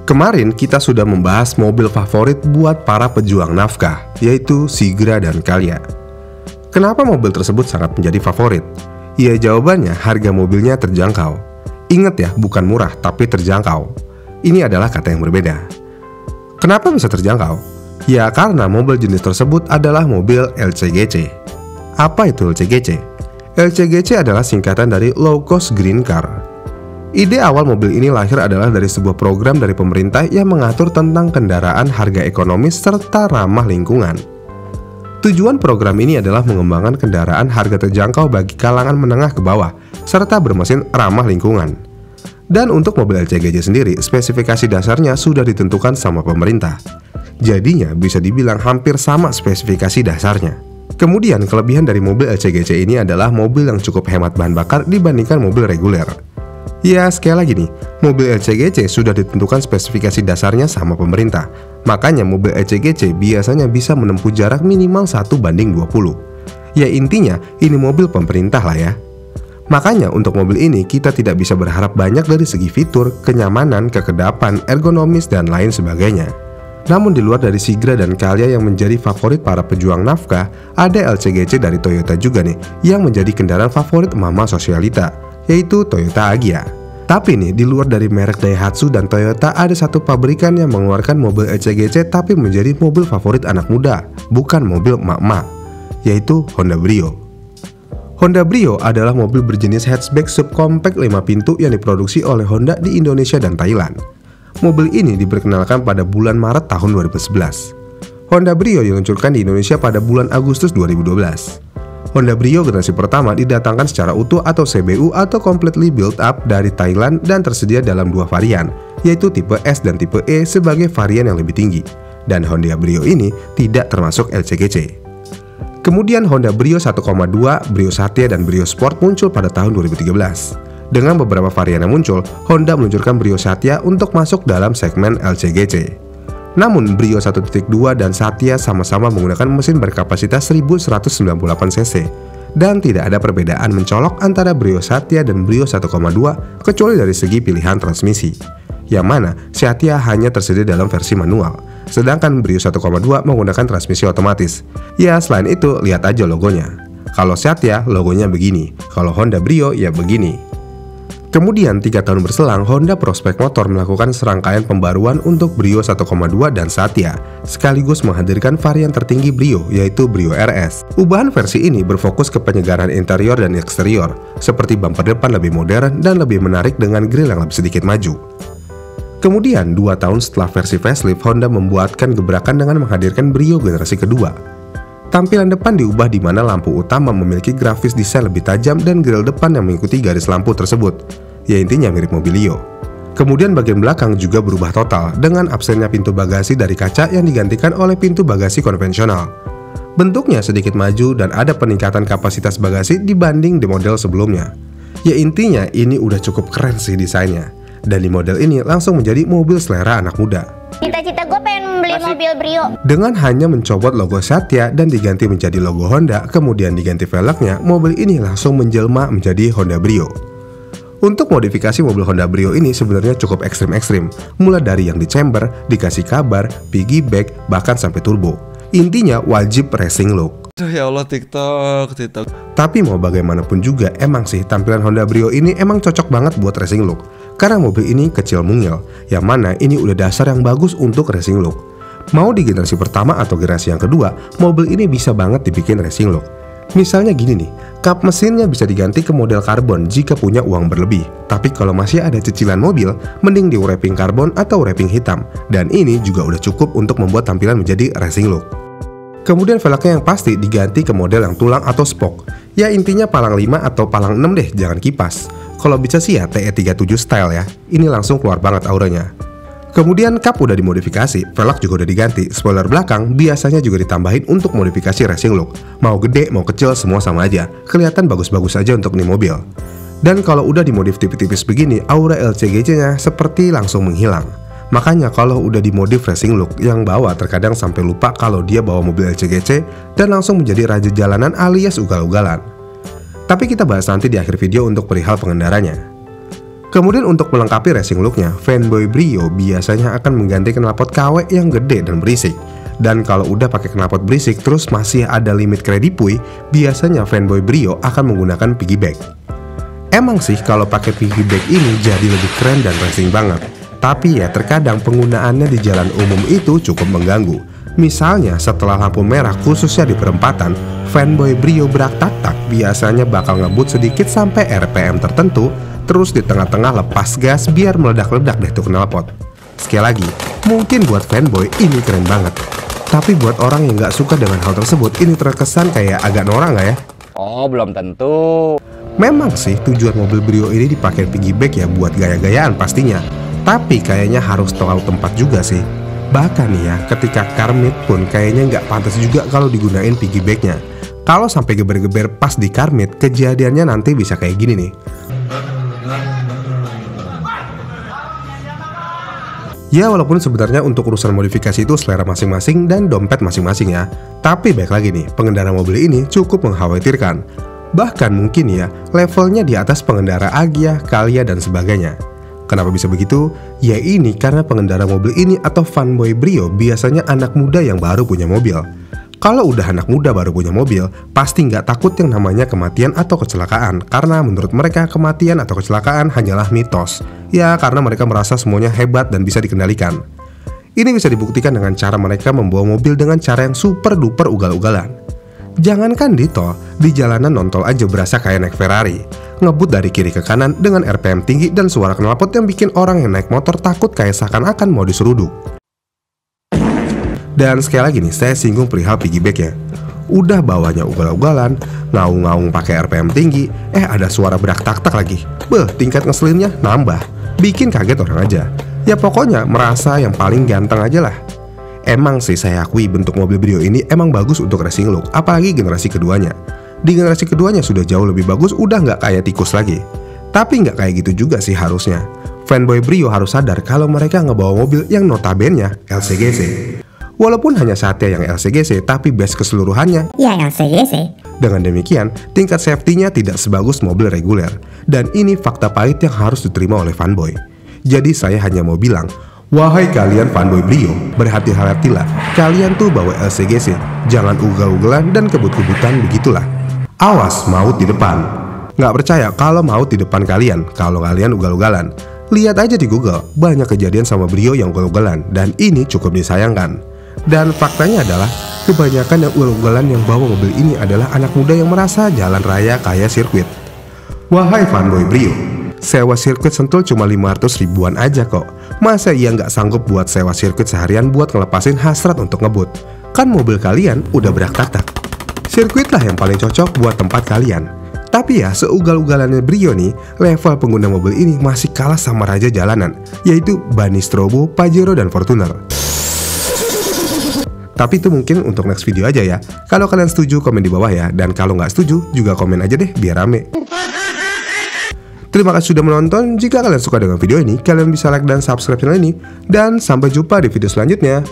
Kemarin kita sudah membahas mobil favorit buat para pejuang nafkah, yaitu Sigra dan Calya. Kenapa mobil tersebut sangat menjadi favorit? Ya jawabannya harga mobilnya terjangkau. Ingat ya, bukan murah tapi terjangkau. Ini adalah kata yang berbeda. Kenapa bisa terjangkau? Ya karena mobil jenis tersebut adalah mobil LCGC. Apa itu LCGC? LCGC adalah singkatan dari Low Cost Green Car. Ide awal mobil ini lahir adalah dari sebuah program dari pemerintah yang mengatur tentang kendaraan harga ekonomis serta ramah lingkungan. Tujuan program ini adalah mengembangkan kendaraan harga terjangkau bagi kalangan menengah ke bawah, serta bermesin ramah lingkungan. Dan untuk mobil LCGC sendiri, spesifikasi dasarnya sudah ditentukan sama pemerintah. Jadinya bisa dibilang hampir sama spesifikasi dasarnya. Kemudian kelebihan dari mobil LCGC ini adalah mobil yang cukup hemat bahan bakar dibandingkan mobil reguler. Ya sekali lagi nih, mobil LCGC sudah ditentukan spesifikasi dasarnya sama pemerintah. Makanya mobil LCGC biasanya bisa menempuh jarak minimal 1:20. Ya intinya ini mobil pemerintah lah ya. Makanya untuk mobil ini kita tidak bisa berharap banyak dari segi fitur, kenyamanan, kekedapan, ergonomis, dan lain sebagainya. Namun di luar dari Sigra dan Calya yang menjadi favorit para pejuang nafkah, ada LCGC dari Toyota juga nih yang menjadi kendaraan favorit Mama Sosialita, yaitu Toyota Agya. Tapi nih, di luar dari merek Daihatsu dan Toyota, ada satu pabrikan yang mengeluarkan mobil LCGC tapi menjadi mobil favorit anak muda, bukan mobil emak-emak, yaitu Honda Brio. Honda Brio adalah mobil berjenis hatchback subcompact 5 pintu yang diproduksi oleh Honda di Indonesia dan Thailand. Mobil ini diperkenalkan pada bulan Maret tahun 2011. Honda Brio diluncurkan di Indonesia pada bulan Agustus 2012. Honda Brio generasi pertama didatangkan secara utuh atau CBU atau completely built up dari Thailand dan tersedia dalam dua varian, yaitu tipe S dan tipe E sebagai varian yang lebih tinggi. Dan Honda Brio ini tidak termasuk LCGC. Kemudian Honda Brio 1,2, Brio Satya, dan Brio Sport muncul pada tahun 2013. Dengan beberapa varian yang muncul, Honda meluncurkan Brio Satya untuk masuk dalam segmen LCGC. Namun Brio 1.2 dan Satya sama-sama menggunakan mesin berkapasitas 1198 cc dan tidak ada perbedaan mencolok antara Brio Satya dan Brio 1,2 kecuali dari segi pilihan transmisi, yang mana Satya hanya tersedia dalam versi manual, sedangkan Brio 1,2 menggunakan transmisi otomatis. Ya selain itu lihat aja logonya. Kalau Satya logonya begini, kalau Honda Brio ya begini. Kemudian 3 tahun berselang, Honda Prospect Motor melakukan serangkaian pembaruan untuk Brio 1,2 dan Satya, sekaligus menghadirkan varian tertinggi Brio, yaitu Brio RS. Ubahan versi ini berfokus ke penyegaran interior dan eksterior, seperti bumper depan lebih modern dan lebih menarik dengan grill yang lebih sedikit maju. Kemudian 2 tahun setelah versi facelift, Honda membuatkan gebrakan dengan menghadirkan Brio generasi kedua. Tampilan depan diubah di mana lampu utama memiliki grafis desain lebih tajam dan grill depan yang mengikuti garis lampu tersebut. Ya intinya mirip Mobilio. Kemudian bagian belakang juga berubah total dengan absennya pintu bagasi dari kaca yang digantikan oleh pintu bagasi konvensional. Bentuknya sedikit maju dan ada peningkatan kapasitas bagasi dibanding di model sebelumnya. Ya intinya ini udah cukup keren sih desainnya. Dan di model ini langsung menjadi mobil selera anak muda. Cita-cita gue pengen beli mobil Brio. Dengan hanya mencopot logo Satya dan diganti menjadi logo Honda, kemudian diganti velgnya, mobil ini langsung menjelma menjadi Honda Brio. Untuk modifikasi mobil Honda Brio ini sebenarnya cukup ekstrim-ekstrim, mulai dari yang di chamber, dikasih kabar, piggyback, bahkan sampai turbo. Intinya wajib racing look. Aduh ya Allah, TikTok. Tapi mau bagaimanapun juga, emang sih tampilan Honda Brio ini emang cocok banget buat racing look. Karena mobil ini kecil mungil, yang mana ini udah dasar yang bagus untuk racing look. Mau di generasi pertama atau generasi yang kedua, mobil ini bisa banget dibikin racing look. Misalnya gini nih, kap mesinnya bisa diganti ke model karbon jika punya uang berlebih. Tapi kalau masih ada cicilan mobil, mending di wrapping karbon atau wrapping hitam. Dan ini juga udah cukup untuk membuat tampilan menjadi racing look. Kemudian velgnya yang pasti diganti ke model yang tulang atau spoke. Ya intinya palang 5 atau palang 6 deh, jangan kipas. Kalau bisa sih ya TE37 style ya, ini langsung keluar banget auranya. Kemudian kap udah dimodifikasi, velg juga udah diganti, spoiler belakang biasanya juga ditambahin untuk modifikasi racing look. Mau gede, mau kecil, semua sama aja, kelihatan bagus-bagus aja untuk nih mobil. Dan kalau udah dimodif tipis-tipis begini, aura LCGC-nya seperti langsung menghilang. Makanya kalau udah dimodif racing look, yang bawa terkadang sampai lupa kalau dia bawa mobil LCGC dan langsung menjadi raja jalanan alias ugal-ugalan. Tapi kita bahas nanti di akhir video untuk perihal pengendaranya. Kemudian untuk melengkapi racing looknya, fanboy Brio biasanya akan mengganti knalpot KW yang gede dan berisik. Dan kalau udah pakai knalpot berisik terus masih ada limit kredipui, biasanya fanboy Brio akan menggunakan piggyback. Emang sih kalau pakai piggyback ini jadi lebih keren dan racing banget. Tapi ya terkadang penggunaannya di jalan umum itu cukup mengganggu. Misalnya setelah lampu merah khususnya di perempatan, fanboy Brio berak-tak-tak biasanya bakal ngebut sedikit sampai RPM tertentu, terus di tengah-tengah lepas gas biar meledak-ledak deh tuh knalpot. Sekali lagi, mungkin buat fanboy ini keren banget. Tapi buat orang yang nggak suka dengan hal tersebut, ini terkesan kayak agak norak nggak ya? Oh, belum tentu. Memang sih tujuan mobil Brio ini dipakai piggyback ya buat gaya-gayaan pastinya. Tapi kayaknya harus tahu tempat juga sih. Bahkan nih ya, ketika car meet pun kayaknya nggak pantas juga kalau digunain piggybacknya. Kalau sampai geber-geber pas di car meet, kejadiannya nanti bisa kayak gini nih. Ya walaupun sebenarnya untuk urusan modifikasi itu selera masing-masing dan dompet masing-masing ya. Tapi baik lagi nih, pengendara mobil ini cukup mengkhawatirkan. Bahkan mungkin ya, levelnya di atas pengendara Agya, Calya, dan sebagainya. Kenapa bisa begitu? Ya ini karena pengendara mobil ini atau fanboy Brio biasanya anak muda yang baru punya mobil. Kalau udah anak muda baru punya mobil, pasti nggak takut yang namanya kematian atau kecelakaan. Karena menurut mereka kematian atau kecelakaan hanyalah mitos. Ya karena mereka merasa semuanya hebat dan bisa dikendalikan. Ini bisa dibuktikan dengan cara mereka membawa mobil dengan cara yang super duper ugal-ugalan. Jangankan di tol, di jalanan non-tol aja berasa kayak naik Ferrari. Ngebut dari kiri ke kanan dengan RPM tinggi dan suara knalpot yang bikin orang yang naik motor takut kayak seakan-akan mau diseruduk. Dan sekali lagi nih, saya singgung perihal piggyback ya. Udah bawanya ugal-ugalan, ngaung-ngaung pakai RPM tinggi, ada suara berak tak-tak lagi. Tingkat ngeselinnya nambah, bikin kaget orang aja. Ya pokoknya merasa yang paling ganteng aja lah. Emang sih saya akui bentuk mobil Brio ini emang bagus untuk racing look, apalagi generasi keduanya. Di generasi keduanya sudah jauh lebih bagus, udah nggak kayak tikus lagi. Tapi nggak kayak gitu juga sih harusnya. Fanboy Brio harus sadar kalau mereka ngebawa mobil yang notabene LCGC. Walaupun hanya Satya yang LCGC, tapi base keseluruhannya Ya LCGC. Dengan demikian, tingkat safety-nya tidak sebagus mobil reguler. Dan ini fakta pahit yang harus diterima oleh fanboy. Jadi saya hanya mau bilang, wahai kalian fanboy Brio, berhati-hatilah. Kalian tuh bawa LCGC, jangan ugal-ugalan dan kebut-kebutan begitulah. Awas maut di depan. Nggak percaya kalau maut di depan kalian, kalau kalian ugal-ugalan. Lihat aja di Google, banyak kejadian sama Brio yang ugal-ugalan, dan ini cukup disayangkan. Dan faktanya adalah, kebanyakan yang ugal-ugalan yang bawa mobil ini adalah anak muda yang merasa jalan raya kayak sirkuit. Wahai fanboy Brio, sewa sirkuit Sentul cuma 500 ribuan aja kok. Masa ia nggak sanggup buat sewa sirkuit seharian buat ngelepasin hasrat untuk ngebut? Kan mobil kalian udah berak-tak-tak. Sirkuit lah yang paling cocok buat tempat kalian. Tapi ya seugal-ugalannya Brio nih, level pengguna mobil ini masih kalah sama raja jalanan, yaitu Banistro, Pajero, dan Fortuner. Tapi itu mungkin untuk next video aja ya. Kalau kalian setuju komen di bawah ya. Dan kalau nggak setuju juga komen aja deh biar rame. Terima kasih sudah menonton. Jika kalian suka dengan video ini, kalian bisa like dan subscribe channel ini. Dan sampai jumpa di video selanjutnya.